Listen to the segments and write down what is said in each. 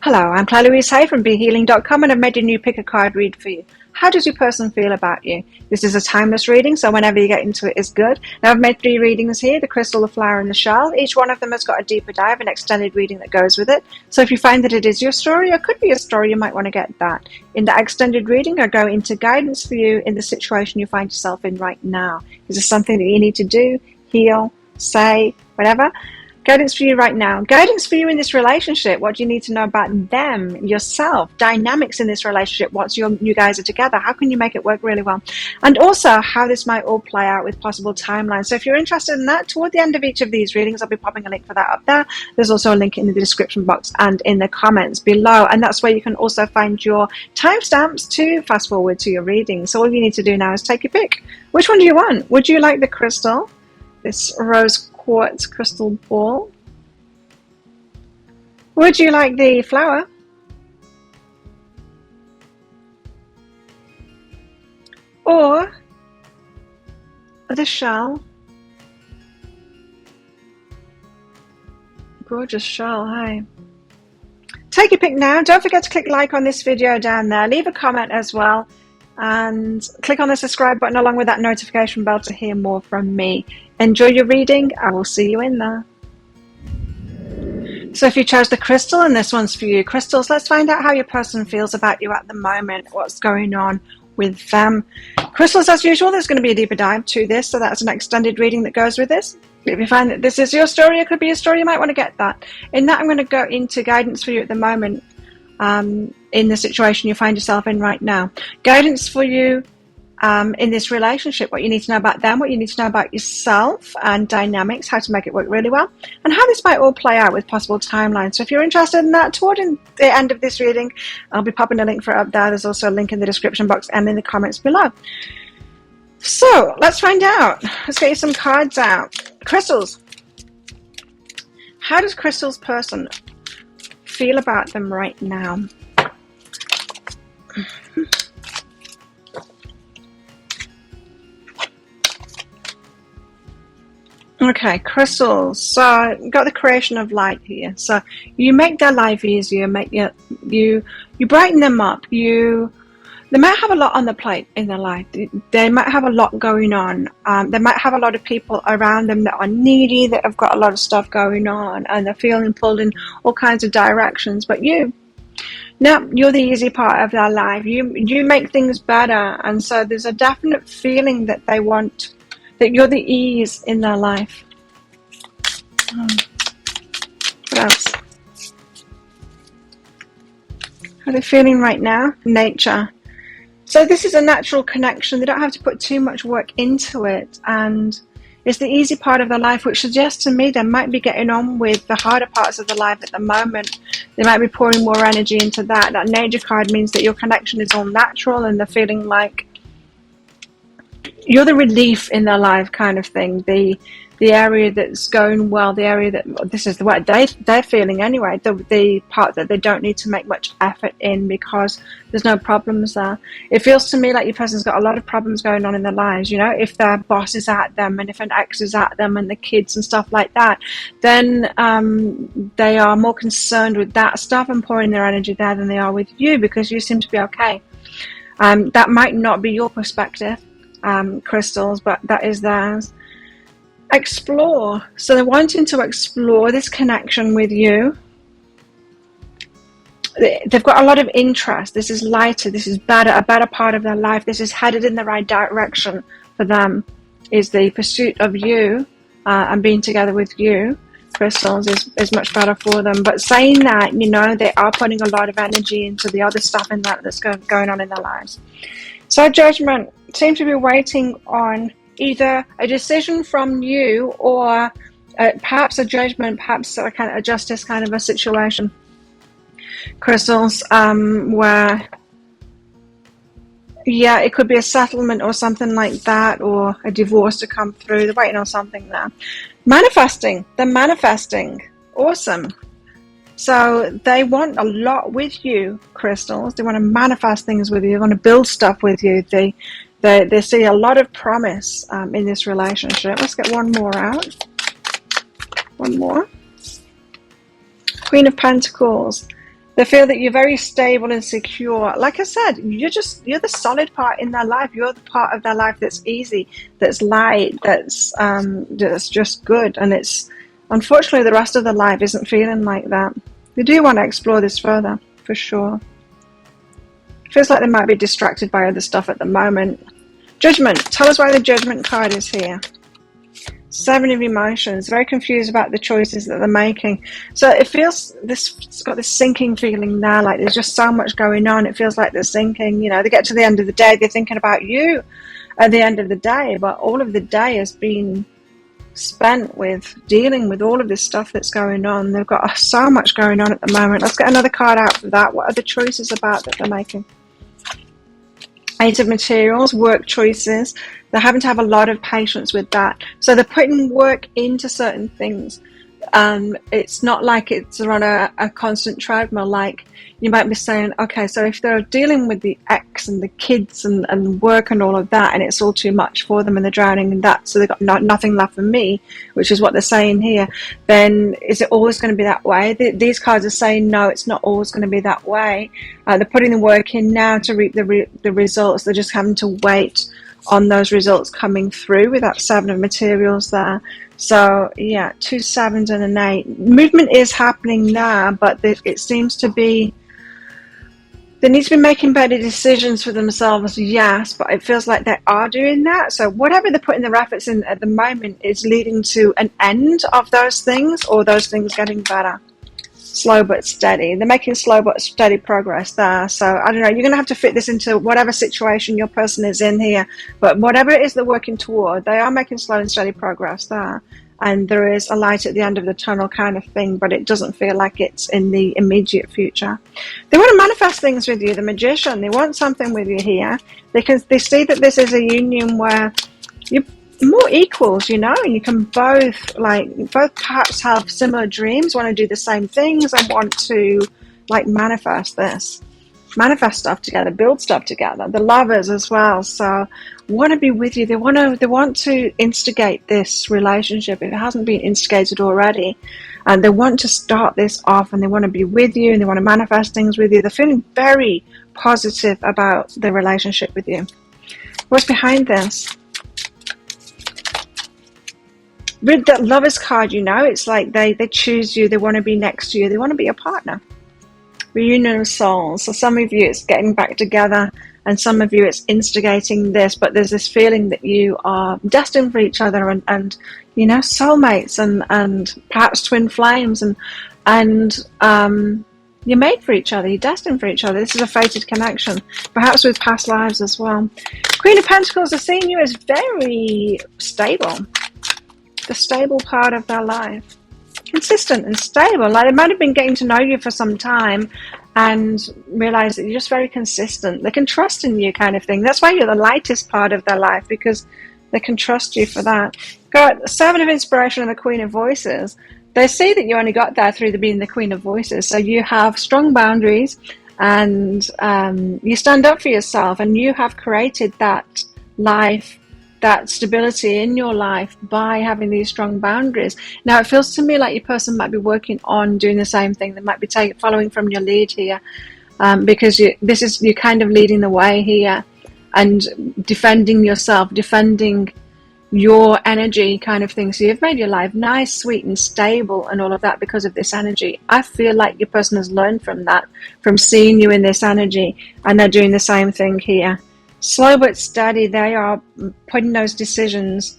Hello, I'm Claire Louise Hay from BeHealing.com and I've made a new pick a card read for you. How does your person feel about you? This is a timeless reading, so whenever you get into it is good. Now I've made 3 readings here, the crystal, the flower and the shell. Each one of them has got a deeper dive, an extended reading that goes with it. So if you find that it is your story or could be your story, you might want to get that. In the extended reading, I go into guidance for you in the situation you find yourself in right now. Is this something that you need to do, heal, say, whatever? Guidance for you right now. Guidance for you in this relationship. What do you need to know about them, yourself, dynamics in this relationship once you guys are together? How can you make it work really well? And also how this might all play out with possible timelines. So if you're interested in that, toward the end of each of these readings, I'll be popping a link for that up there. There's also a link in the description box and in the comments below. And that's where you can also find your timestamps to fast forward to your reading. So all you need to do now is take your pick. Which one do you want? Would you like the crystal, this rose quartz crystal ball? Would you like the flower? Or the shell? Gorgeous shell, hey? Take your pick now. Don't forget to click like on this video down there. Leave a comment as well. And click on the subscribe button along with that notification bell to hear more from me. Enjoy your reading. I will see you in there. So if you chose the crystal, and this one's for you, crystals, let's find out how your person feels about you at the moment, what's going on with them. Crystals, as usual, there's going to be a deeper dive to this, so that's an extended reading that goes with this. If you find that this is your story, it could be your story, you might want to get that. In that, I'm going to go into guidance for you at the moment. In the situation you find yourself in right now. Guidance for you in this relationship, what you need to know about them, what you need to know about yourself and dynamics, how to make it work really well, and how this might all play out with possible timelines. So if you're interested in that, toward the end of this reading, I'll be popping a link for it up there. There's also a link in the description box and in the comments below. So let's find out. Let's get you some cards out. Crystals. How does Crystal's person feel about them right now? Okay, crystals. So got the creation of light here. So you make their life easier, you brighten them up. They might have a lot on the plate in their life. They might have a lot going on. They might have a lot of people around them that are needy, that have got a lot of stuff going on, and they're feeling pulled in all kinds of directions. But no, you're the easy part of their life. You make things better, and so there's a definite feeling that they want, that you're the ease in their life. What else? How are they feeling right now? Nature. So this is a natural connection. They don't have to put too much work into it, and it's the easy part of their life, which suggests to me they might be getting on with the harder parts of their life at the moment. They might be pouring more energy into that. That nature card means that your connection is all natural and they're feeling like you're the relief in their life kind of thing. The area that's going well, the area that, this is the way they're feeling anyway, the part that they don't need to make much effort in because there's no problems there. It feels to me like your person's got a lot of problems going on in their lives. You know, if their boss is at them and if an ex is at them and the kids and stuff like that, then they are more concerned with that stuff and pouring their energy there than they are with you because you seem to be okay. That might not be your perspective, crystals, but that is theirs. Explore. So they're wanting to explore this connection with you. They've got a lot of interest. This is lighter. This is better, a better part of their life. This is headed in the right direction for them. Is the pursuit of you and being together with you, crystals, is much better for them. But saying that, you know, they are putting a lot of energy into the other stuff in that's going on in their lives. So judgment seems to be waiting on either a decision from you or perhaps a judgment, perhaps a kind of a justice kind of a situation, crystals, where yeah, it could be a settlement or something like that, or a divorce to come through. They're waiting on something there. Manifesting. They're manifesting. Awesome. So they want a lot with you, crystals. They want to manifest things with you. They want to build stuff with you. They see a lot of promise in this relationship. Let's get one more out. One more. Queen of Pentacles. They feel that you're very stable and secure. Like I said, you're the solid part in their life. You're the part of their life that's easy, that's light, that's just good. And it's unfortunately the rest of their life isn't feeling like that. They do want to explore this further, for sure. Feels like they might be distracted by other stuff at the moment. Judgment. Tell us why the Judgment card is here. 7 of emotions, very confused about the choices that they're making. So it feels it's got this sinking feeling now, like there's just so much going on. It feels like they're sinking. You know, they get to the end of the day, they're thinking about you at the end of the day, but all of the day has been spent with dealing with all of this stuff that's going on. They've got so much going on at the moment. Let's get another card out for that. What are the choices about that they're making? 8 of materials, work choices. They're having to have a lot of patience with that. So they're putting work into certain things. It's not like it's on a constant treadmill. Like you might be saying, okay, so if they're dealing with the ex and the kids and work and all of that, and it's all too much for them and they're drowning in that, so they've got nothing left for me, which is what they're saying here, then is it always going to be that way? These cards are saying, no, it's not always going to be that way. They're putting the work in now to reap the results. They're just having to wait on those results coming through with that 7 of materials there. So yeah, 2 7s and an 8. Movement is happening now, but it seems to be they need to be making better decisions for themselves, yes, but it feels like they are doing that. So whatever they're putting their efforts in at the moment is leading to an end of those things, or those things getting better. Slow but steady. They're making slow but steady progress there. So I don't know, you're going to have to fit this into whatever situation your person is in here, but whatever it is they're working toward, they are making slow and steady progress there. And there is a light at the end of the tunnel kind of thing, but it doesn't feel like it's in the immediate future. They want to manifest things with you, the Magician. They want something with you here because they see that this is a union where you're more equals, you know, and you can both perhaps have similar dreams, want to do the same things, and want to like manifest stuff together, build stuff together. The Lovers as well, so want to be with you. They want to instigate this relationship if it hasn't been instigated already, and they want to start this off, and they want to be with you, and they want to manifest things with you. They're feeling very positive about the relationship with you. What's behind this? With that Lovers card, you know, it's like they choose you, they want to be next to you, they want to be a partner. Reunion of souls. So some of you it's getting back together, and some of you it's instigating this, but there's this feeling that you are destined for each other, and you know, soulmates, and perhaps twin flames, and you're made for each other, you're destined for each other. This is a fated connection, perhaps with past lives as well. Queen of Pentacles are seeing you as very stable. The stable part of their life. Consistent and stable. Like they might have been getting to know you for some time and realize that you're just very consistent. They can trust in you kind of thing. That's why you're the lightest part of their life, because they can trust you for that. Got the 7 of Inspiration and the Queen of Voices. They see that you only got there through being the Queen of Voices. So you have strong boundaries, and you stand up for yourself, and you have created that life, that stability in your life by having these strong boundaries. Now it feels to me like your person might be working on doing the same thing. They might be following from your lead here, because you're kind of leading the way here and defending yourself, defending your energy kind of thing. So you've made your life nice, sweet and stable and all of that because of this energy. I feel like your person has learned from that, from seeing you in this energy, and they're doing the same thing here. Slow but steady, they are putting those decisions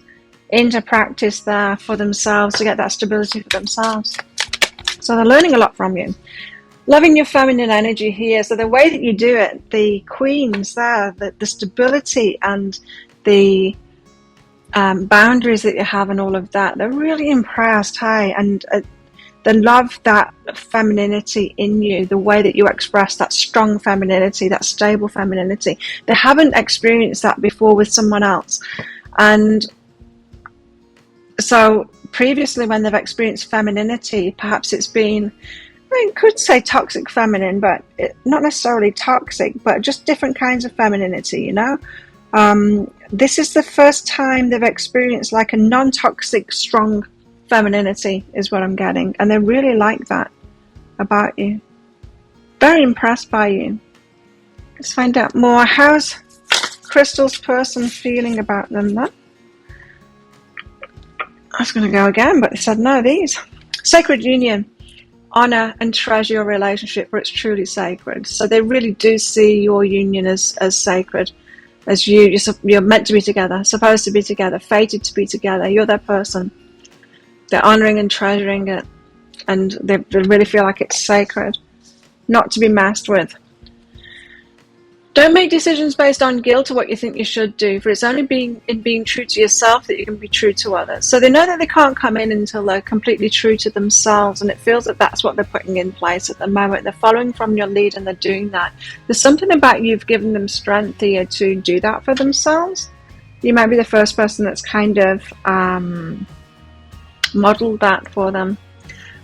into practice there for themselves to get that stability for themselves. So they're learning a lot from you. Loving your feminine energy here. So the way that you do it, the queens there, the stability and the boundaries that you have and all of that, they're really impressed, hey, and they love that femininity in you, the way that you express that strong femininity, that stable femininity. They haven't experienced that before with someone else. And so previously when they've experienced femininity, perhaps it's been, I could say toxic feminine, but not necessarily toxic, but just different kinds of femininity, you know? This is the first time they've experienced like a non-toxic, strong femininity is what I'm getting, and they really like that about you. Very impressed by you. Let's find out more. How's Crystal's person feeling about them then? I was going to go again, but they said no. These. Sacred union. Honor and treasure your relationship, for it's truly sacred. So they really do see your union as sacred. As you're meant to be together, supposed to be together, fated to be together. You're their person. They're honoring and treasuring it. And they really feel like it's sacred. Not to be messed with. Don't make decisions based on guilt or what you think you should do, for it's only in being true to yourself that you can be true to others. So they know that they can't come in until they're completely true to themselves, and it feels that that's what they're putting in place at the moment. They're following from your lead and they're doing that. There's something about you've given them strength here to do that for themselves. You might be the first person that's kind of modeled that for them.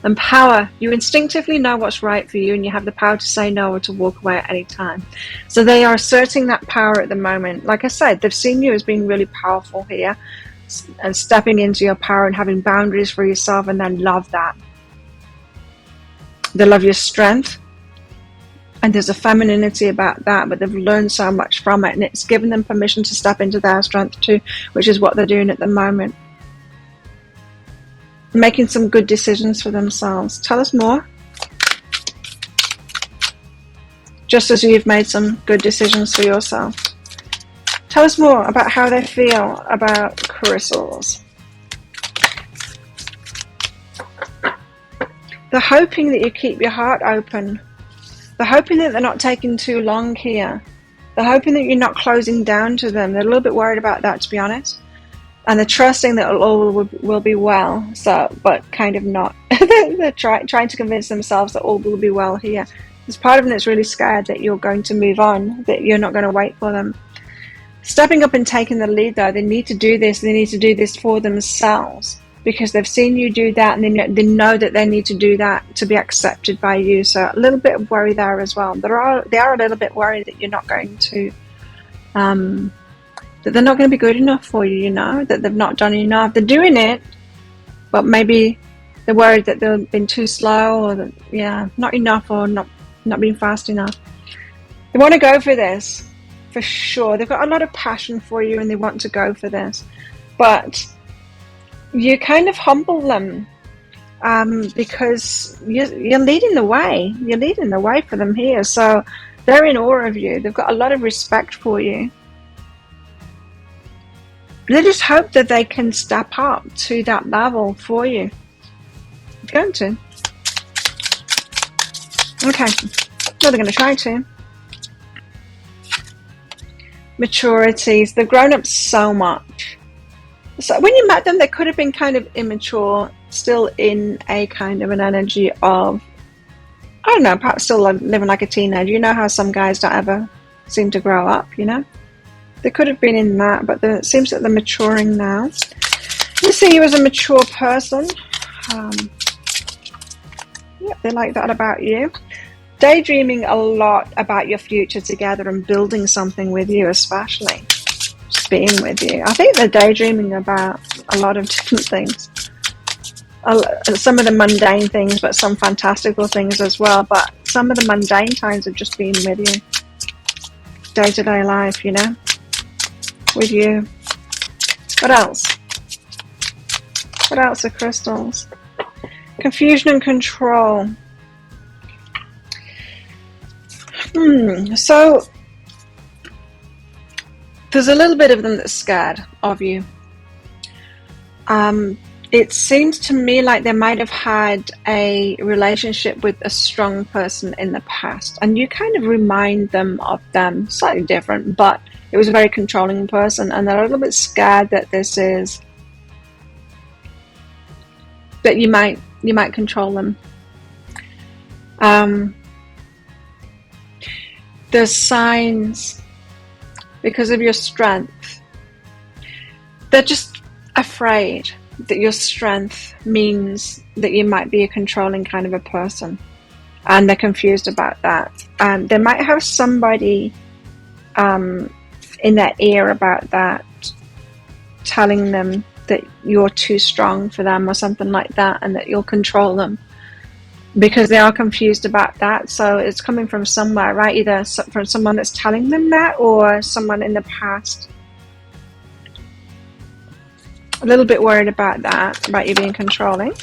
And power, you instinctively know what's right for you, and you have the power to say no or to walk away at any time. So they are asserting that power at the moment. Like I said, they've seen you as being really powerful here and stepping into your power and having boundaries for yourself, and then love that. They love your strength, and there's a femininity about that, but they've learned so much from it, and it's given them permission to step into their strength too, which is what they're doing at the moment. Making some good decisions for themselves. Tell us more. Just as you've made some good decisions for yourself. Tell us more about how they feel about crystals. They're hoping that you keep your heart open. They're hoping that they're not taking too long here. They're hoping that you're not closing down to them. They're a little bit worried about that, to be honest. And they're trusting that all will be well, but kind of not. They're trying to convince themselves that all will be well here. There's part of them that's really scared that you're going to move on, that you're not going to wait for them. Stepping up and taking the lead, though, they need to do this. They need to do this for themselves because they've seen you do that, and they know that they need to do that to be accepted by you. So a little bit of worry there as well. They are a little bit worried that you're not going to... that they're not going to be good enough for you, that they've not done enough. They're doing it, but maybe they're worried that they've been too slow, or that, not enough, or not being fast enough. They want to go for this, for sure. They've got a lot of passion for you, and they want to go for this. But you kind of humble them because you're leading the way. You're leading the way for them here. So they're in awe of you. They've got a lot of respect for you. They just hope that they can step up to that level for you. They're going to. Okay. Well, they're going to try to. Maturities. They've grown up so much. So when you met them, they could have been kind of immature, still in a kind of an energy of, I don't know, perhaps still living like a teenager. You know how some guys don't ever seem to grow up, They could have been in that, but it seems that they're maturing now. You see you as a mature person. They like that about you. Daydreaming a lot about your future together and building something with you, especially. Just being with you. I think they're daydreaming about a lot of different things. Some of the mundane things, but some fantastical things as well. But some of the mundane times of just being with you. Day-to-day life, with you. What else? What else are crystals? Confusion and control. So there's a little bit of them that's scared of you. It seems to me like they might have had a relationship with a strong person in the past, and you kind of remind them of them, slightly different, but it was a very controlling person, and they're a little bit scared that this is, that you might control them. There's signs because of your strength. They're just afraid that your strength means that you might be a controlling kind of a person, and they're confused about that. They might have somebody in their ear about that, telling them that you're too strong for them or something like that, and that you'll control them. because they are confused about that. So it's coming from somewhere, right? Either from someone that's telling them that, or someone in the past. A little bit worried about that, about you being controlling.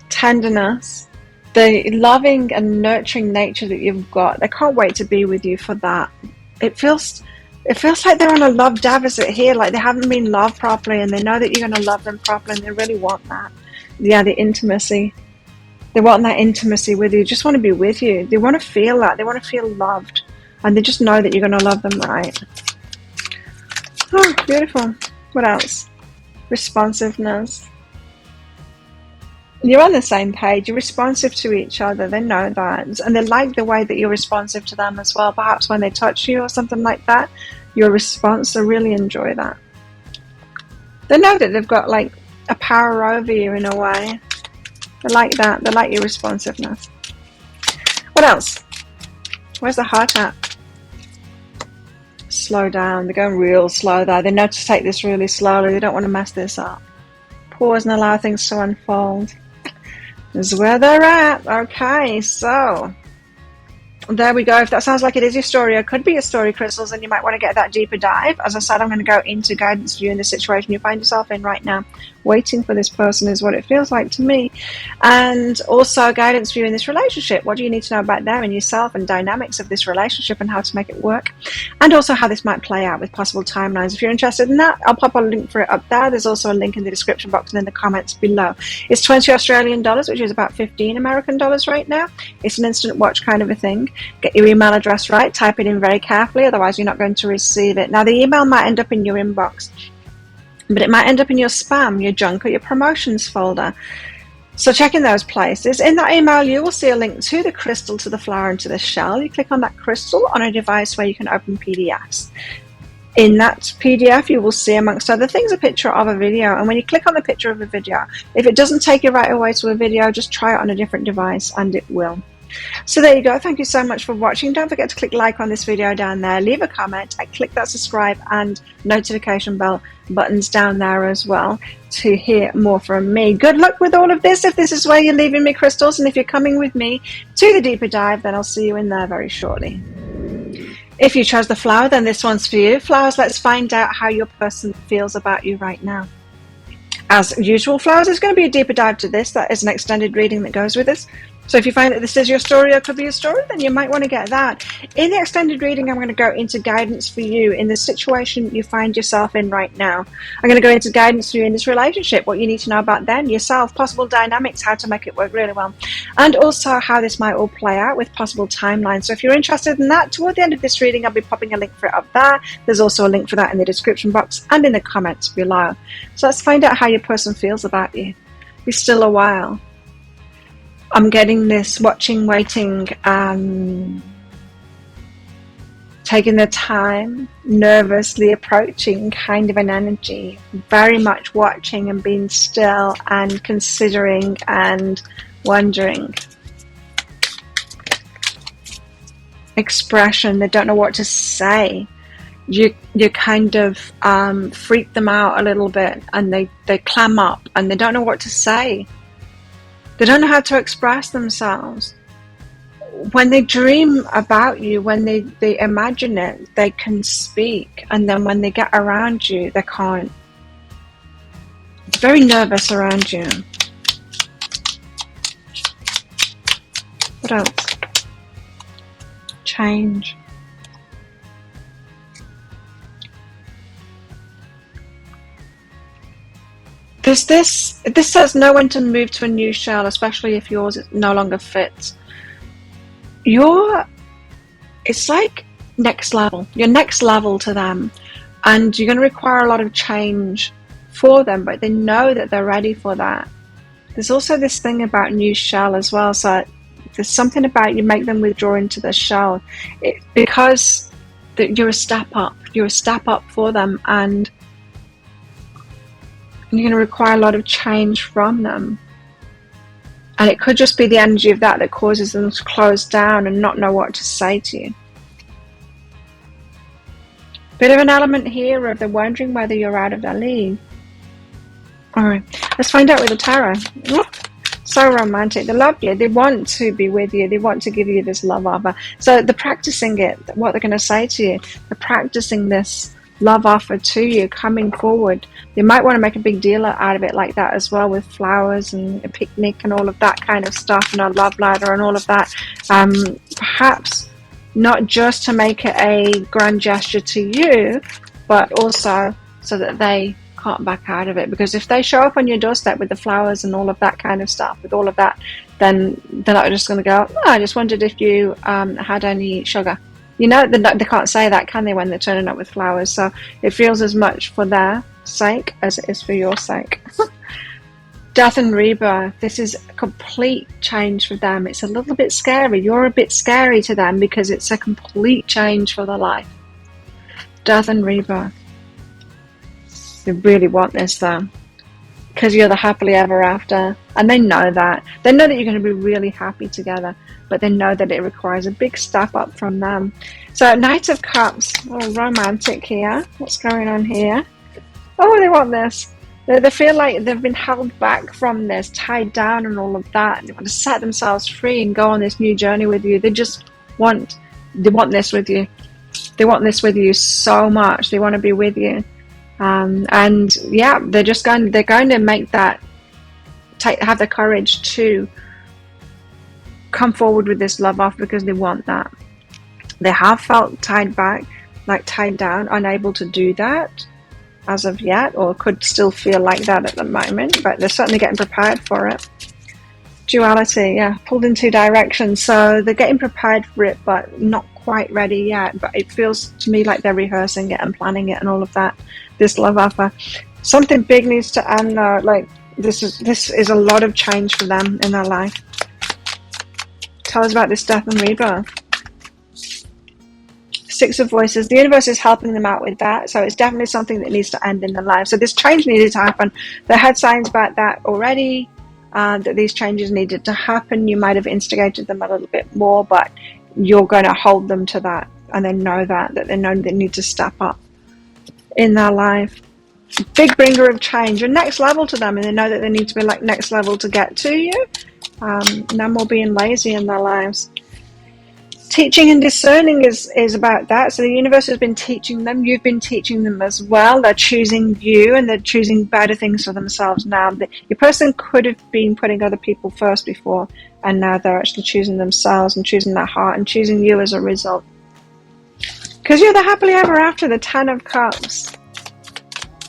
Tenderness, the loving and nurturing nature that you've got. They can't wait to be with you for that. It feels like they're on a love deficit here, like they haven't been loved properly, and they know that you're going to love them properly, and they really want that. Yeah, the intimacy. They want that intimacy with you. Just want to be with you. They want to feel that. They want to feel loved, and they just know that you're going to love them right. Oh, beautiful. What else? Responsiveness. You're on the same page. You're responsive to each other. They know that. And they like the way that you're responsive to them as well. Perhaps when they touch you or something like that, your response, they really enjoy that. They know that they've got like a power over you in a way. They like that. They like your responsiveness. What else? Where's the heart at? Slow down. They're going real slow there. They know to take this really slowly. They don't want to mess this up. Pause and allow things to unfold. This is where they're at. Okay, so there we go. If that sounds like it is your story, or could be your story, crystals, and you might want to get that deeper dive. As I said, I'm going to go into guidance for you in the situation you find yourself in right now. Waiting for this person is what it feels like to me. And also guidance for you in this relationship. What do you need to know about them and yourself, and dynamics of this relationship and how to make it work? And also how this might play out with possible timelines. If you're interested in that, I'll pop a link for it up there. There's also a link in the description box and in the comments below. It's 20 Australian dollars, which is about 15 American dollars right now. It's an instant watch kind of a thing. Get your email address right, type it in very carefully, otherwise you're not going to receive it. Now the email might end up in your inbox, but it might end up in your spam, your junk, or your promotions folder. So check in those places. In that email you will see a link to the crystal, to the flower, and to the shell. You click on that crystal on a device where you can open PDFs. In that PDF you will see, amongst other things, a picture of a video, and when you click on the picture of a video, if it doesn't take you right away to a video, just try it on a different device and it will. So there you go. Thank you so much for watching. Don't forget to click like on this video down there, leave a comment, and click that subscribe and notification bell buttons down there as well to hear more from me. Good luck with all of this if this is where you're leaving me, crystals, and if you're coming with me to the deeper dive, then I'll see you in there very shortly. If you chose the flower, then this one's for you. Flowers, let's find out how your person feels about you right now. As usual, flowers, there's going to be a deeper dive to this. That is an extended reading that goes with this. So if you find that this is your story or could be your story, then you might want to get that. In the extended reading, I'm going to go into guidance for you in the situation you find yourself in right now. I'm going to go into guidance for you in this relationship, what you need to know about them, yourself, possible dynamics, how to make it work really well, and also how this might all play out with possible timelines. So if you're interested in that, toward the end of this reading, I'll be popping a link for it up there. There's also a link for that in the description box and in the comments below. So let's find out how your person feels about you. Be still a while. I'm getting this watching, waiting, taking their time, nervously approaching kind of an energy. Very much watching and being still and considering and wondering. Expression, they don't know what to say. You kind of freak them out a little bit, and they clam up and they don't know what to say. They don't know how to express themselves. When they dream about you, when they imagine it, they can speak. And then when they get around you, they can't. It's very nervous around you. What else? Change. This says know when to move to a new shell, especially if yours no longer fits. It's like next level. You're next level to them, and you're going to require a lot of change for them, but they know that they're ready for that. There's also this thing about new shell as well, so there's something about you make them withdraw into the shell because you're a step up. You're a step up for them, and you're going to require a lot of change from them. And it could just be the energy of that causes them to close down and not know what to say to you. Bit of an element here of they're wondering whether you're out of their league. Alright, let's find out with the tarot. So romantic. They love you. They want to be with you. They want to give you this love offer. So they're practicing it. What they're going to say to you. They're practicing this love offer to you coming forward. They might want to make a big deal out of it like that as well, with flowers and a picnic and all of that kind of stuff, and a love ladder and all of that. Perhaps not just to make it a grand gesture to you, but also so that they can't back out of it. Because if they show up on your doorstep with the flowers and all of that kind of stuff, with all of that, then they're not just going to go, oh, I just wondered if you had any sugar. You know, they can't say that, can they, when they're turning up with flowers? So it feels as much for their sake as it is for your sake. Death and rebirth. This is a complete change for them. It's a little bit scary. You're a bit scary to them because it's a complete change for their life. Death and rebirth. They really want this though, because you're the happily ever after, and they know that. They know that you're going to be really happy together, but they know that it requires a big step up from them. So Knight of Cups, oh, romantic here. What's going on here? Oh, they want this. They feel like they've been held back from this, tied down and all of that. They want to set themselves free and go on this new journey with you. They want this with you. They want this with you so much. They want to be with you. And yeah, they're going to make that, have the courage to come forward with this love offer because they want that. They have felt tied back, like tied down, unable to do that as of yet, or could still feel like that at the moment, but they're certainly getting prepared for it. Duality, yeah, pulled in two directions. So they're getting prepared for it, but not quite ready yet. But it feels to me like they're rehearsing it and planning it and all of that. This love offer, something big needs to end though. Like this is a lot of change for them in their life. Tell us about this death and rebirth. Six of Voices. The universe is helping them out with that, so it's definitely something that needs to end in their life. So this change needed to happen. They had signs about that already, that these changes needed to happen. You might have instigated them a little bit more, but you're going to hold them to that, and they know that they know they need to step up in their life. Big bringer of change, a next level to them, and they know that they need to be like next level to get to you. No more being lazy in their lives. Teaching and discerning is about that. So the universe has been teaching them. You've been teaching them as well. They're choosing you, and they're choosing better things for themselves now. Your person could have been putting other people first before, and now they're actually choosing themselves and choosing their heart and choosing you as a result. Because you're the happily ever after, the 10 of Cups.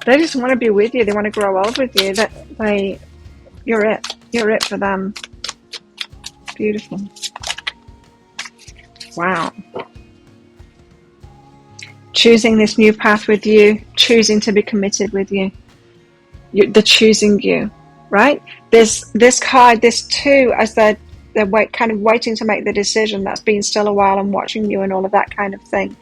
They just want to be with you. They want to grow old with you. You're it. You're it for them. Beautiful. Wow. Choosing this new path with you, choosing to be committed with you. They're choosing you, right? This card, this 2, as they're kind of waiting to make the decision, that's been still a while and watching you and all of that kind of thing.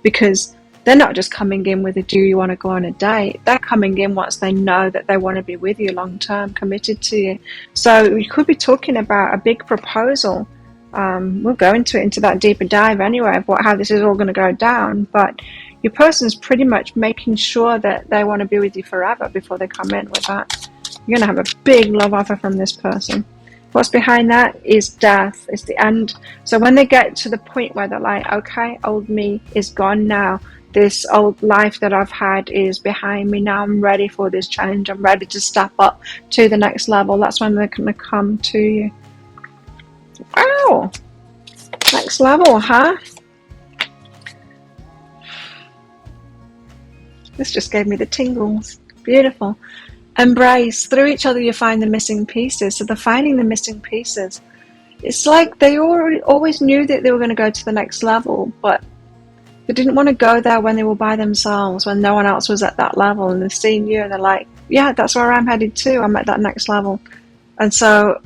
Because they're not just coming in with a do you want to go on a date. They're coming in once they know that they want to be with you long term, committed to you. So we could be talking about a big proposal. We'll go into that deeper dive anyway of how this is all going to go down, but your person's pretty much making sure that they want to be with you forever before they come in with that. You're going to have a big love offer from this person. What's behind that is death. It's the end. So when they get to the point where they're like, okay, old me is gone now. This old life that I've had is behind me now. I'm ready for this challenge. I'm ready to step up to the next level. That's when they're going to come to you. Wow, next level, huh? This just gave me the tingles. Beautiful. Embrace. Through each other you find the missing pieces. So they're finding the missing pieces. It's like they always knew that they were going to go to the next level, but they didn't want to go there when they were by themselves, when no one else was at that level, and they've seen you and they're like, yeah, that's where I'm headed to. I'm at that next level. And so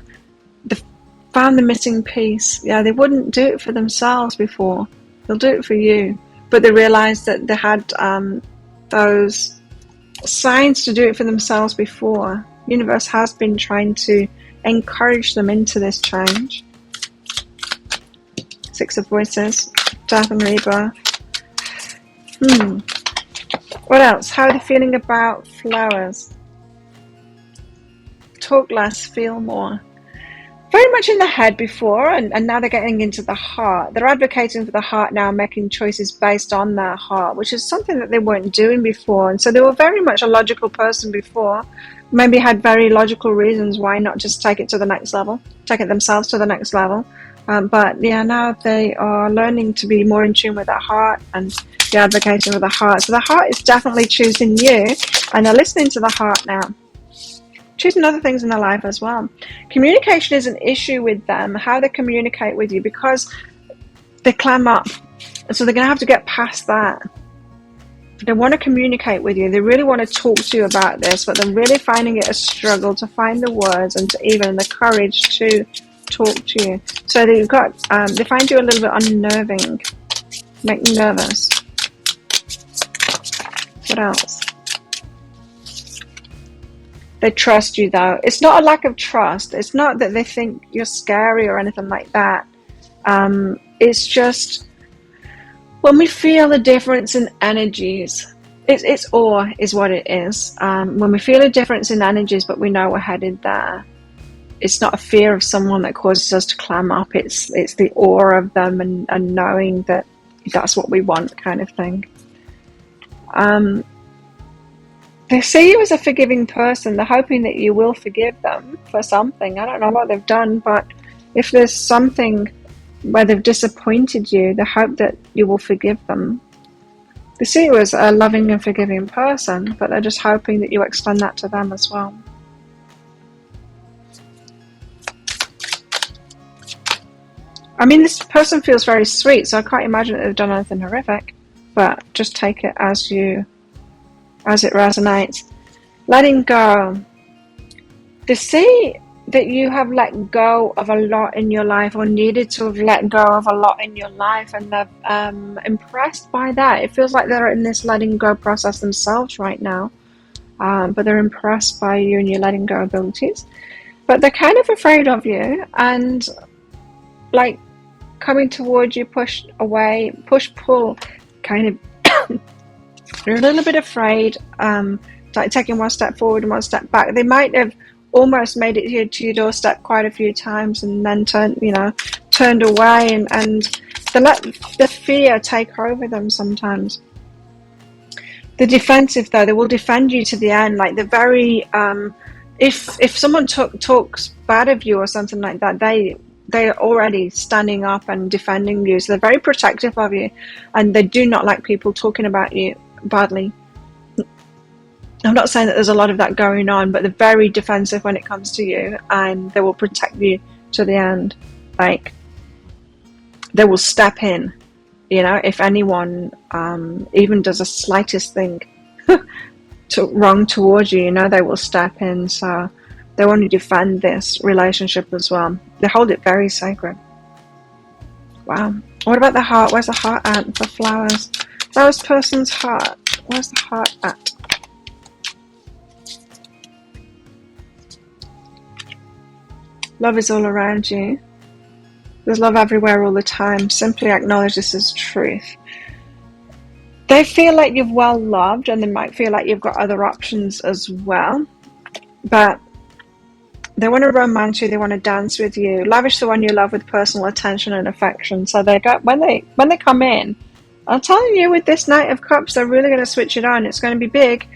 found the missing piece. Yeah, they wouldn't do it for themselves before. They'll do it for you. But they realized that they had those signs to do it for themselves before. The universe has been trying to encourage them into this change. 6 of Voices, death and rebirth. What else? How are they feeling about flowers? Talk less, feel more. very much in the head before, and now they're getting into the heart. They're advocating for the heart now, making choices based on their heart, which is something that they weren't doing before. And so they were very much a logical person before, maybe had very logical reasons why not just take it to the next level, take it themselves to the next level. But yeah, now they are learning to be more in tune with their heart and be advocating for the heart. So the heart is definitely choosing you, and they're listening to the heart now. Choosing other things in their life as well. Communication is an issue with them, how they communicate with you, because they clam up. And so they're going to have to get past that. They want to communicate with you. They really want to talk to you about this, but they're really finding it a struggle to find the words and to even the courage to talk to you. So they've got, they find you a little bit unnerving, make you nervous. What else? They trust you, though. It's not a lack of trust. It's not that they think you're scary or anything like that. It's just when we feel a difference in energies, it's awe is what it is. When we feel a difference in energies, but we know we're headed there, it's not a fear of someone that causes us to clam up. It's the awe of them and knowing that that's what we want, kind of thing. They see you as a forgiving person. They're hoping that you will forgive them for something. I don't know what they've done, but if there's something where they've disappointed you, they hope that you will forgive them. They see you as a loving and forgiving person, but they're just hoping that you extend that to them as well. I mean, this person feels very sweet, so I can't imagine that they've done anything horrific, but just take it as it resonates. Letting go. They see that you have let go of a lot in your life, or needed to have let go of a lot in your life, and they're impressed by that. It feels like they're in this letting go process themselves right now, but they're impressed by you and your letting go abilities. But they're kind of afraid of you, and like coming towards you, push away, push pull, kind of. They're a little bit afraid, like taking one step forward and one step back. They might have almost made it here to your doorstep quite a few times and then turned away, and they let the fear take over them sometimes. They're defensive, though. They will defend you to the end. Like they're very, if someone talks bad of you or something like that, they're already standing up and defending you. So they're very protective of you, and they do not like people talking about you badly. I'm not saying that there's a lot of that going on, but they're very defensive when it comes to you, and they will protect you to the end. Like they will step in, if anyone even does the slightest thing wrong towards you, they will step in. So they want to defend this relationship as well. They hold it very sacred. Wow. What about the heart? Where's the heart at for flowers? Flowers person's heart. Where's the heart at? Love is all around you. There's love everywhere all the time. Simply acknowledge this as truth. They feel like you've well loved, and they might feel like you've got other options as well. But they want to romance you. They want to dance with you. Lavish the one you love with personal attention and affection. So they got when they come in, I'm telling you, with this Knight of Cups, they're really going to switch it on. It's going to be big.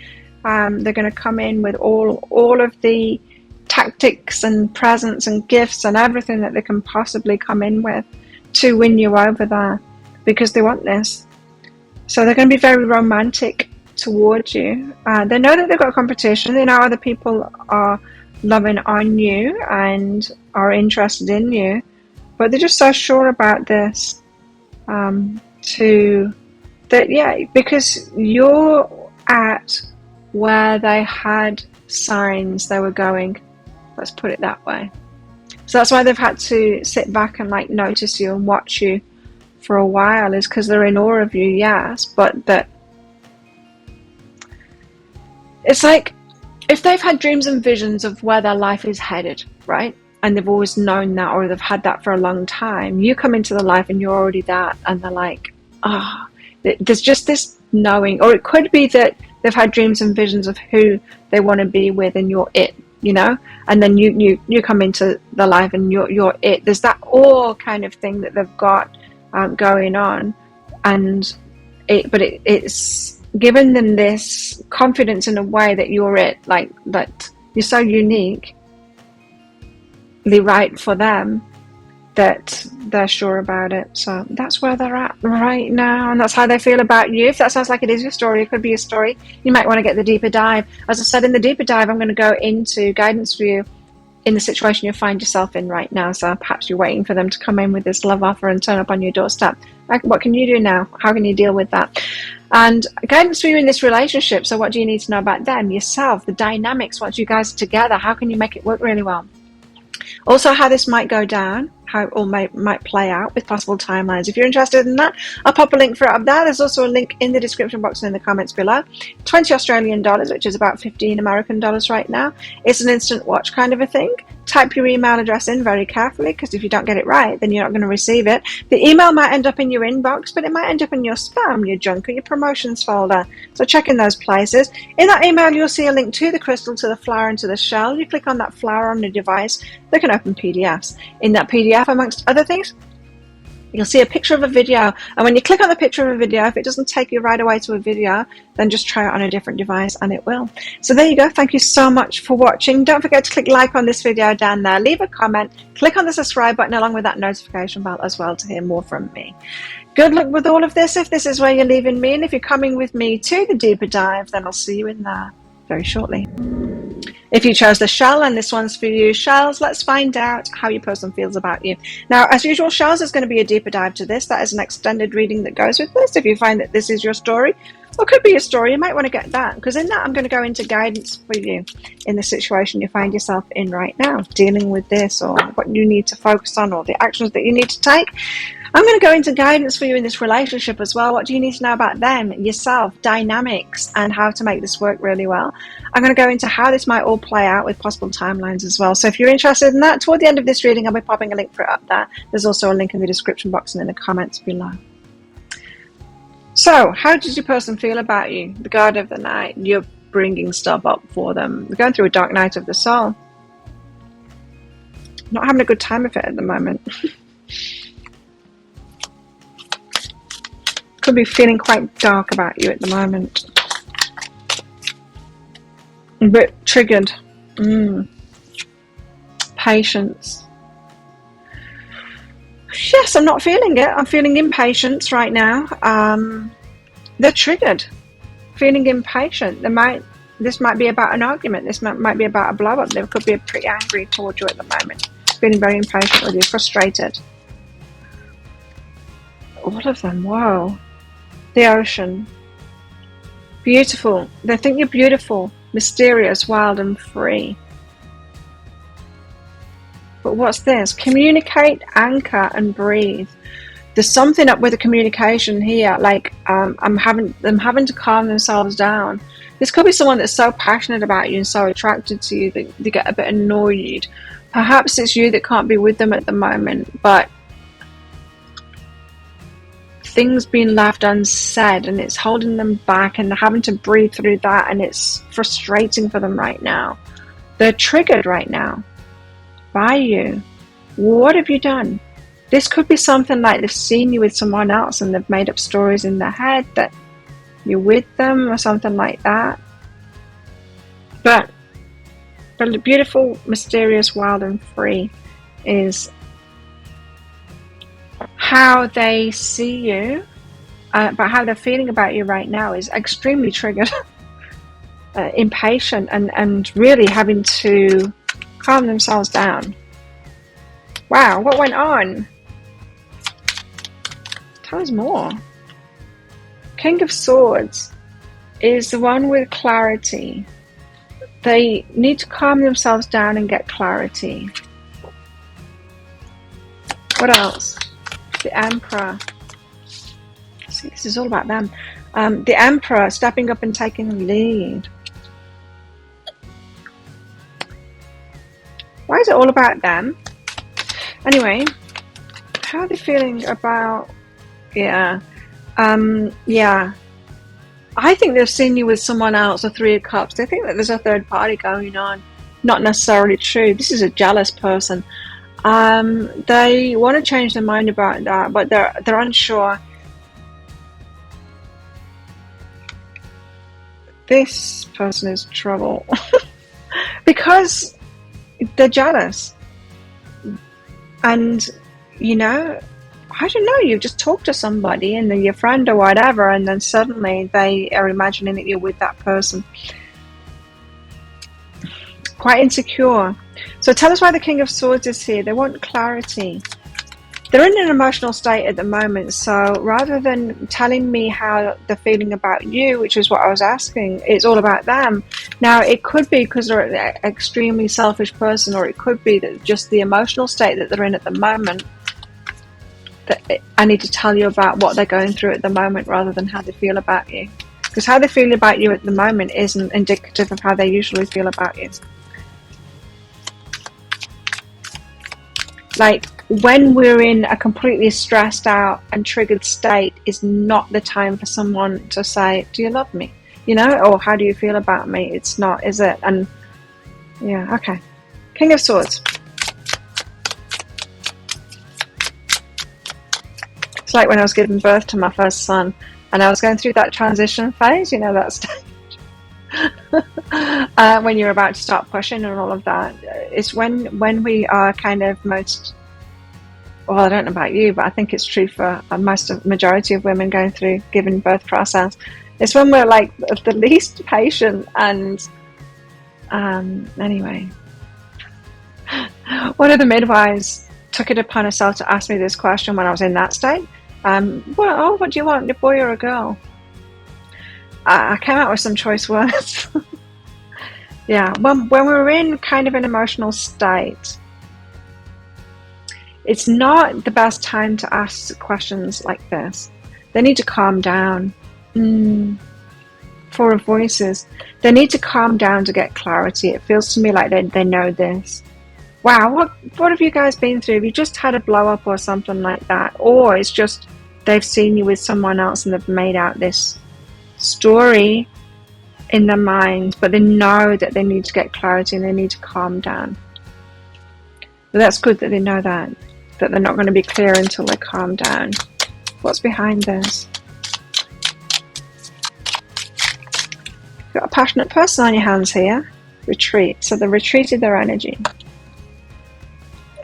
They're going to come in with all of the tactics and presents and gifts and everything that they can possibly come in with to win you over there, because they want this. So they're going to be very romantic towards you. They know that they've got competition. They know other people are loving on you and are interested in you, but they're just so sure about this. Because you're at where they had signs they were going. Let's put it that way. So that's why they've had to sit back and notice you and watch you for a while, is because they're in awe of you, yes, but that it's like if they've had dreams and visions of where their life is headed, right? And they've always known that, or they've had that for a long time. You come into the life and you're already that, and they're like, there's just this knowing. Or it could be that they've had dreams and visions of who they want to be with, and you're it. and then you come into the life and you're it. There's that awe kind of thing that they've got going on, and it's given them this confidence in a way that you're it, like that you're so uniquely right for them that they're sure about it. So that's where they're at right now, and that's how they feel about you. If that sounds like it is your story, it could be a story. You might want to get the deeper dive. As I said, in the deeper dive, I'm going to go into guidance for you in the situation you find yourself in right now. So perhaps you're waiting for them to come in with this love offer and turn up on your doorstep. What can you do now? How can you deal with that? And guidance for you in this relationship. So what do you need to know about them, yourself, the dynamics once you guys are together? How can you make it work really well? Also, how this might go down, how it all might play out with possible timelines. If you're interested in that, I'll pop a link for it up there. There's also a link in the description box and in the comments below. 20 Australian dollars, which is about 15 American dollars right now. It's an instant watch kind of a thing. Type your email address in very carefully, because if you don't get it right, then you're not going to receive it. The email might end up in your inbox, but it might end up in your spam, your junk, or your promotions folder. So check in those places. In that email, you'll see a link to the crystal, to the flower, and to the shell. You click on that flower on the device, they can open PDFs. In that PDF, amongst other things, you'll see a picture of a video, and when you click on the picture of a video, if it doesn't take you right away to a video, then just try it on a different device and it will. So there you go. Thank you so much for watching. Don't forget to click like on this video down there, leave a comment, click on the subscribe button along with that notification bell as well to hear more from me. Good luck with all of this if this is where you're leaving me, and if you're coming with me to the deeper dive, then I'll see you in there very shortly. If you chose the shell, and this one's for you, shells, let's find out how your person feels about you. Now, as usual, shells, is going to be a deeper dive to this. That is an extended reading that goes with this. If you find that this is your story, or could be your story, you might want to get that, because in that I'm going to go into guidance for you in the situation you find yourself in right now, dealing with this, or what you need to focus on, or the actions that you need to take. I'm going to go into guidance for you in this relationship as well. What do you need to know about them, yourself, dynamics, and how to make this work really well? I'm going to go into how this might all play out with possible timelines as well. So if you're interested in that, toward the end of this reading, I'll be popping a link for it up there. There's also a link in the description box and in the comments below. So, how does your person feel about you? The god of the night. You're bringing stuff up for them. They're going through a dark night of the soul. Not having a good time of it at the moment. Could be feeling quite dark about you at the moment. A bit triggered. Patience. Yes, I'm not feeling it. I'm feeling impatience right now. They're triggered. Feeling impatient. This might be about an argument. This might be about a blow up. They could be pretty angry towards you at the moment. Feeling very impatient with you, frustrated. All of them, whoa. The ocean. Beautiful. They think you're beautiful, mysterious, wild and free. But what's this? Communicate, anchor and breathe. There's something up with the communication here, like I'm having to calm themselves down. This could be someone that's so passionate about you and so attracted to you that they get a bit annoyed. Perhaps it's you that can't be with them at the moment, but things being left unsaid and it's holding them back, and they're having to breathe through that, and it's frustrating for them right now. They're triggered right now by you. What have you done? This could be something like they've seen you with someone else and they've made up stories in their head that you're with them or something like that. But the beautiful, mysterious, wild and free is how they see you, but how they're feeling about you right now is extremely triggered, impatient, and really having to calm themselves down. Wow, what went on? Tell us more. King of Swords is the one with clarity. They need to calm themselves down and get clarity. What else? The Emperor. See, this is all about them. The Emperor stepping up and taking the lead. Why is it all about them? Anyway, how are they feeling about... Yeah. I think they've seen you with someone else, a Three of Cups. They think that there's a third party going on. not necessarily true. This is a jealous person. They want to change their mind about that, but they're unsure. This person is trouble because they're jealous. And, you know, I don't know, you just talk to somebody and then your friend or whatever, and then suddenly they are imagining that you're with that person. Quite insecure. So tell us why the King of Swords is here. They want clarity. They're in an emotional state at the moment, so rather than telling me how they're feeling about you, which is what I was asking, it's all about them. Now, it could be because they're an extremely selfish person, or it could be that just the emotional state that they're in at the moment, that I need to tell you about what they're going through at the moment rather than how they feel about you. Because how they feel about you at the moment isn't indicative of how they usually feel about you. Like, when we're in a completely stressed out and triggered state is not the time for someone to say, do you love me? You know, or how do you feel about me? It's not, is it? And yeah, okay. King of Swords. It's like when I was giving birth to my first son and I was going through that transition phase, you know, that stage. When you're about to start pushing and all of that, it's when we are kind of most, well, I don't know about you, but I think it's true for majority of women going through giving birth process. It's when we're like the least patient. And anyway, one of the midwives took it upon herself to ask me this question when I was in that state. What do you want, a boy or a girl? I came out with some choice words. Yeah, when we're in kind of an emotional state, it's not the best time to ask questions like this. They need to calm down. Four of Voices. They need to calm down to get clarity. It feels to me like they know this. Wow, what have you guys been through? Have you just had a blow up or something like that? Or it's just they've seen you with someone else and they've made out this story in their mind, but they know that they need to get clarity and they need to calm down. But that's good that they know that they're not going to be clear until they calm down. What's behind this? You've got a passionate person on your hands here. Retreat. So they retreated their energy.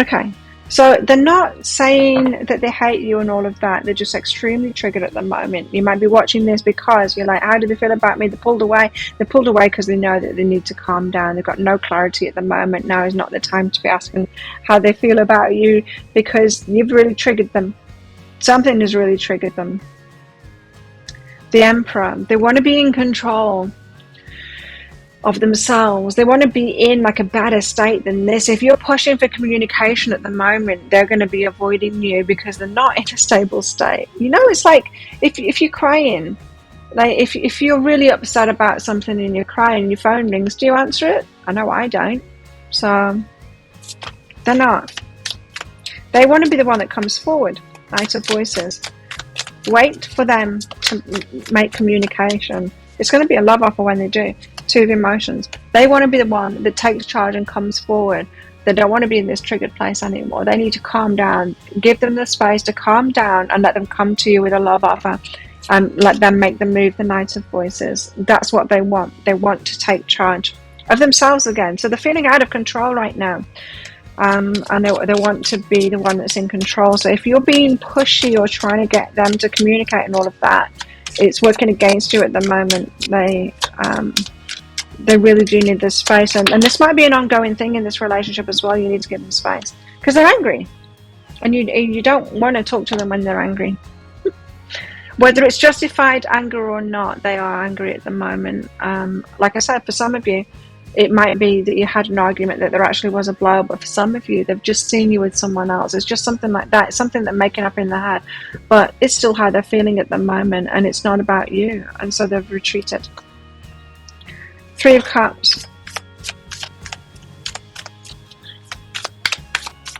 Okay. So they're not saying that they hate you and all of that. They're just extremely triggered at the moment. You might be watching this because you're like, how do they feel about me? They pulled away. They pulled away because they know that they need to calm down. They've got no clarity at the moment. Now is not the time to be asking how they feel about you because you've really triggered them. Something has really triggered them. The Emperor. They want to be in control of themselves. They want to be in like a better state than this. If you're pushing for communication at the moment, they're going to be avoiding you because they're not in a stable state. You know, it's like if you're crying, like if you're really upset about something and you're crying and your phone rings, do you answer it? I know I don't. So they're not. They want to be the one that comes forward. Knight of Voices. Wait for them to make communication. It's going to be a love offer when they do. Two of Emotions. They want to be the one that takes charge and comes forward. They don't want to be in this triggered place anymore. They need to calm down. Give them the space to calm down and let them come to you with a love offer and let them make the move. The Knight of Voices. That's what they want. They want to take charge of themselves again. So they're feeling out of control right now. And they want to be the one that's in control. So if you're being pushy or trying to get them to communicate and all of that, it's working against you at the moment. They really do need this space, and this might be an ongoing thing in this relationship as well. You need to give them space because they're angry, and you don't want to talk to them when they're angry. Whether it's justified anger or not, they are angry at the moment. Like I said, for some of you, it might be that you had an argument that there actually was a blow, but for some of you, they've just seen you with someone else. It's just something like that. It's something they're making up in their head, but it's still how they're feeling at the moment, and it's not about you, and so they've retreated. Three of Cups.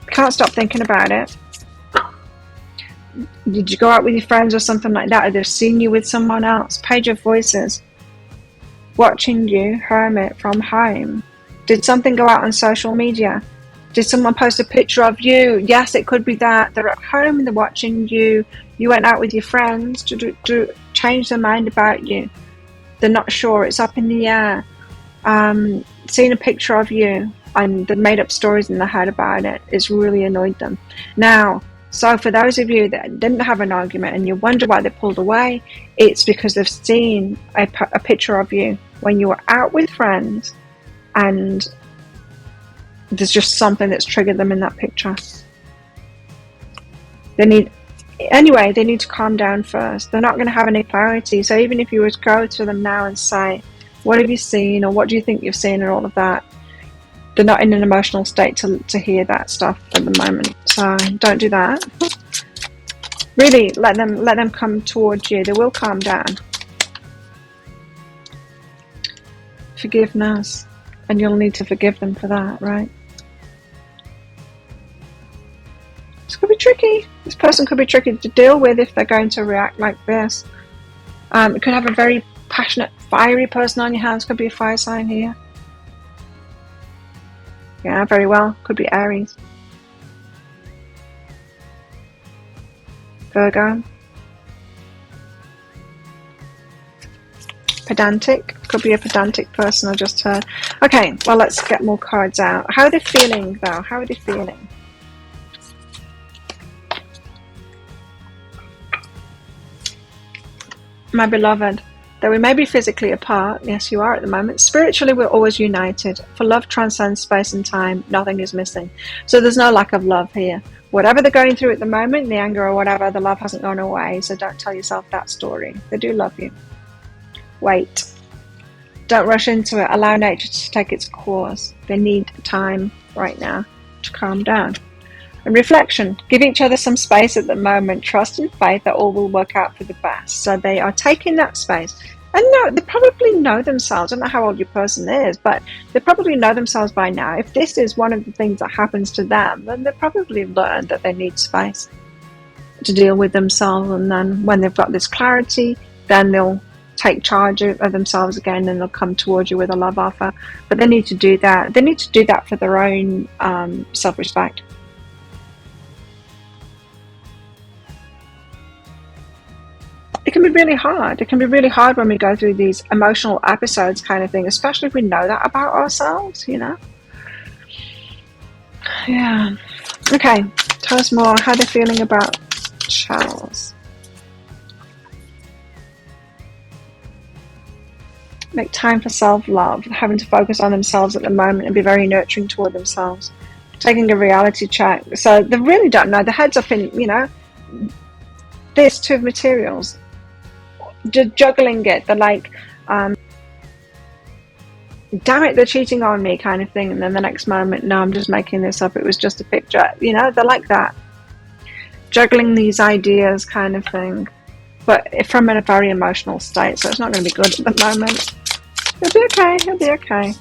Can't stop thinking about it. Did you go out with your friends or something like that? Or they've seen you with someone else? Page of Voices. Watching you, Hermit, from home. Did something go out on social media? Did someone post a picture of you? Yes, it could be that. They're at home and they're watching you. You went out with your friends to change their mind about you. They're not sure. It's up in the air. Seeing a picture of you and they made up stories in their head about it. It's really annoyed them. Now, so for those of you that didn't have an argument and you wonder why they pulled away, it's because they've seen a picture of you when you were out with friends and there's just something that's triggered them in that picture. They need to calm down first. They're not going to have any clarity. So even if you were to go to them now and say, what have you seen, or what do you think you've seen, and all of that, they're not in an emotional state to hear that stuff at the moment. So don't do that. Really let them come towards you. They will calm down. Forgiveness. And you'll need to forgive them for that, right? This could be tricky. This person could be tricky to deal with if they're going to react like this. It could have a very passionate, fiery person on your hands. Could be a fire sign here. Yeah, very well. Could be Aries. Virgo. Pedantic. Could be a pedantic person I just heard. Okay, well, let's get more cards out. How are they feeling, though? How are they feeling? My beloved, though we may be physically apart, yes, you are at the moment, spiritually we're always united. For love transcends space and time, nothing is missing. So there's no lack of love here. Whatever they're going through at the moment, the anger or whatever, the love hasn't gone away. So don't tell yourself that story. They do love you. Wait. Don't rush into it. Allow nature to take its course. They need time right now to calm down. And reflection. Give each other some space at the moment. Trust and faith that all will work out for the best. So they are taking that space. And no, they probably know themselves. I don't know how old your person is, but they probably know themselves by now. If this is one of the things that happens to them, then they probably learned that they need space to deal with themselves. And then when they've got this clarity, then they'll take charge of themselves again and they'll come towards you with a love offer. But they need to do that. They need to do that for their own self-respect. It can be really hard. It can be really hard when we go through these emotional episodes kind of thing, especially if we know that about ourselves, you know? Yeah. Okay, tell us more. How they're feeling about Charles. Make time for self-love, having to focus on themselves at the moment and be very nurturing toward themselves. Taking a reality check. So they really don't know. The head's up in, you know, this Two of Materials. Juggling it. They're like, damn it, they're cheating on me kind of thing. And then the next moment, no, I'm just making this up. It was just a picture. You know, they're like that. Juggling these ideas kind of thing. But from a very emotional state. So it's not going to be good at the moment. It'll be okay. It'll be okay.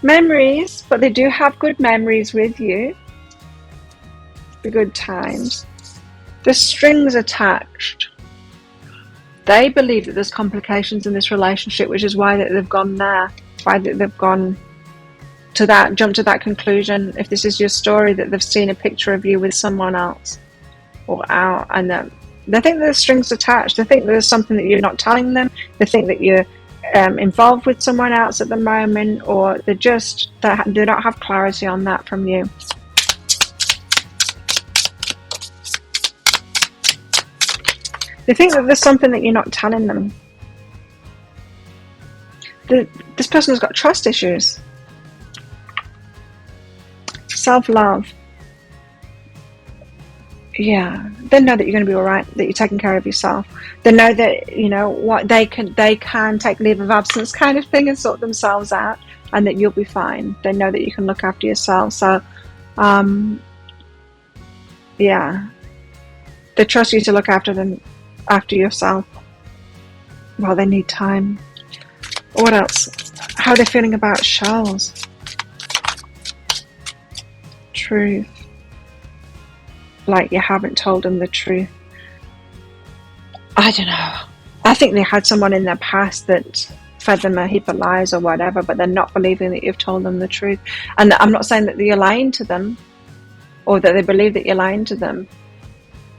Memories. But they do have good memories with you. The good times. The strings attached. They believe that there's complications in this relationship, which is why that they've gone there, why that they've gone to that, jumped to that conclusion. If this is your story, that they've seen a picture of you with someone else or out, and they think there's strings attached. They think there's something that you're not telling them. They think that you're involved with someone else at the moment, or they don't have clarity on that from you. They think that there's something that you're not telling them. This person has got trust issues. Self-love. Yeah, they know that you're going to be all right, that you're taking care of yourself. They know that, you know, what they can take leave of absence kind of thing and sort themselves out, and that you'll be fine. They know that you can look after yourself. So, yeah, they trust you to look after them. After yourself. Well, they need time. What else? How are they feeling about shells? Truth. Like you haven't told them the truth. I don't know. I think they had someone in their past that fed them a heap of lies or whatever, but they're not believing that you've told them the truth. And I'm not saying that you're lying to them or that they believe that you're lying to them.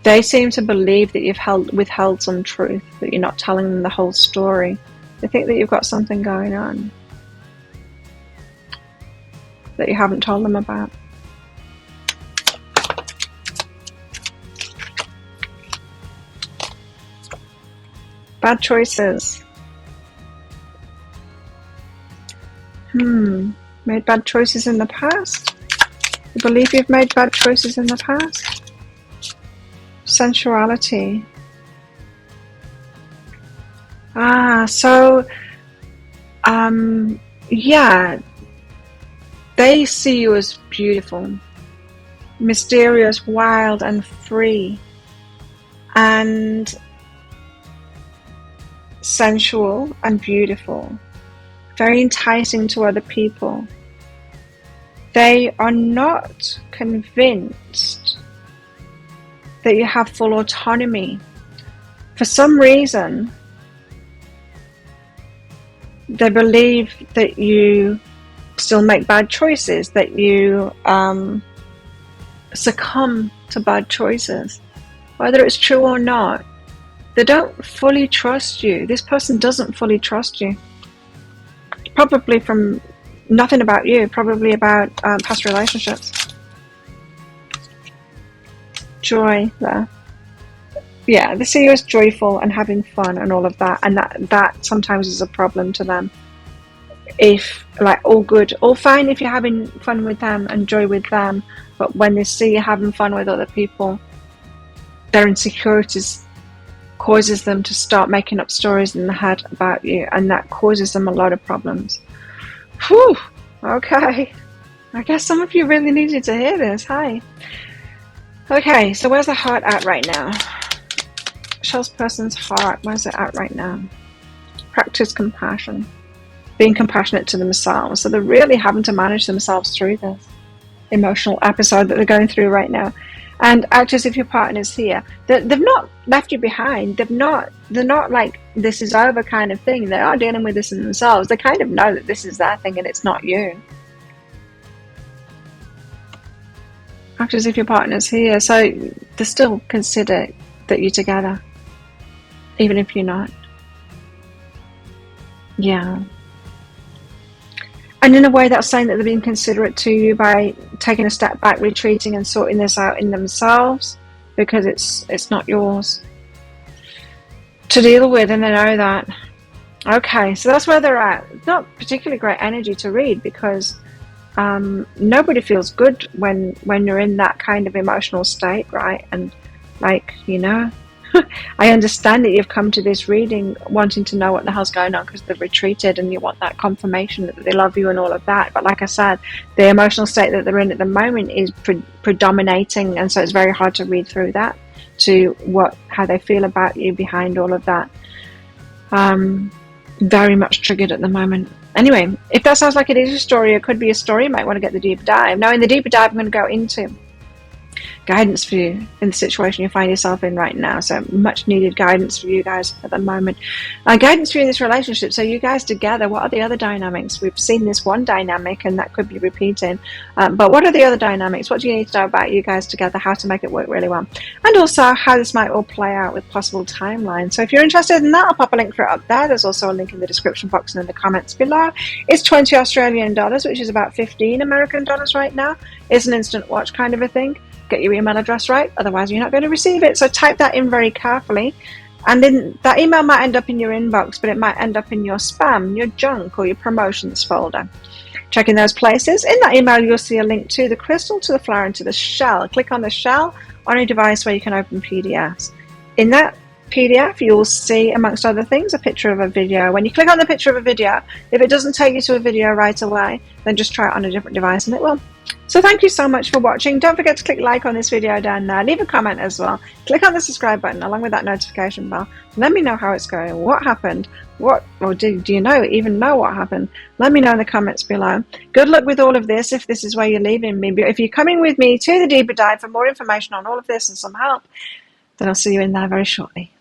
They seem to believe that you've withheld some truth, that you're not telling them the whole story. They think that you've got something going on that you haven't told them about. Bad choices. Made bad choices in the past? You believe you've made bad choices in the past? Sensuality. Yeah. They see you as beautiful, mysterious, wild, and free, and sensual and beautiful, very enticing to other people. They are not convinced that you have full autonomy. For some reason, they believe that you still make bad choices, that you succumb to bad choices. Whether it's true or not, they don't fully trust you. This person doesn't fully trust you. Probably from nothing about you, probably about past relationships. Joy there. Yeah, they see you as joyful and having fun and all of that, and that sometimes is a problem to them. If, like, all good, all fine if you're having fun with them and joy with them, but when they see you having fun with other people, their insecurities causes them to start making up stories in the head about you, and that causes them a lot of problems. Whew, okay. I guess some of you really needed to hear this. Hi. Okay, so where's the heart at right now? Shell's person's heart, where's it at right now? Practice compassion. Being compassionate to themselves. So they're really having to manage themselves through this emotional episode that they're going through right now. And act as if your partner's here. They've not left you behind. They're not like, this is over kind of thing. They are dealing with this in themselves. They kind of know that this is their thing and it's not you. Act as if your partner's here. So they still consider that you're together, even if you're not. Yeah. And in a way, that's saying that they're being considerate to you by taking a step back, retreating, and sorting this out in themselves, because it's not yours to deal with, and they know that. Okay, so that's where they're at. It's not particularly great energy to read, because nobody feels good when you're in that kind of emotional state, right? And, like, you know, I understand that you've come to this reading wanting to know what the hell's going on because they've retreated and you want that confirmation that they love you and all of that. But like I said, the emotional state that they're in at the moment is predominating, and so it's very hard to read through that to how they feel about you behind all of that. Very much triggered at the moment. Anyway, if that sounds like it is a story, it could be a story, you might want to get the deeper dive. Now in the deeper dive, I'm going to go into guidance for you in the situation you find yourself in right now. So much needed guidance for you guys at the moment. Guidance for you in this relationship. So you guys together, what are the other dynamics? We've seen this one dynamic and that could be repeating. But what are the other dynamics? What do you need to know about you guys together? How to make it work really well? And also how this might all play out with possible timelines. So if you're interested in that, I'll pop a link for it up there. There's also a link in the description box and in the comments below. It's 20 Australian dollars, which is about 15 American dollars right now. It's an instant watch kind of a thing. Get your email address right, otherwise you're not going to receive it. So type that in very carefully, and then that email might end up in your inbox, but it might end up in your spam, your junk, or your promotions folder. Check in those places. In that email, you'll see a link to the crystal, to the flower, and to the shell. Click on the shell on a device where you can open PDFs. In that PDF, you'll see, amongst other things, a picture of a video. When you click on the picture of a video, if it doesn't take you to a video right away, then just try it on a different device and it will. So thank you so much for watching. Don't forget to click like on this video down there. Leave a comment as well. Click on the subscribe button along with that notification bell. Let me know how it's going. What happened? Or do you even know what happened? Let me know in the comments below. Good luck with all of this if this is where you're leaving me. But if you're coming with me to the deeper dive for more information on all of this and some help, then I'll see you in there very shortly.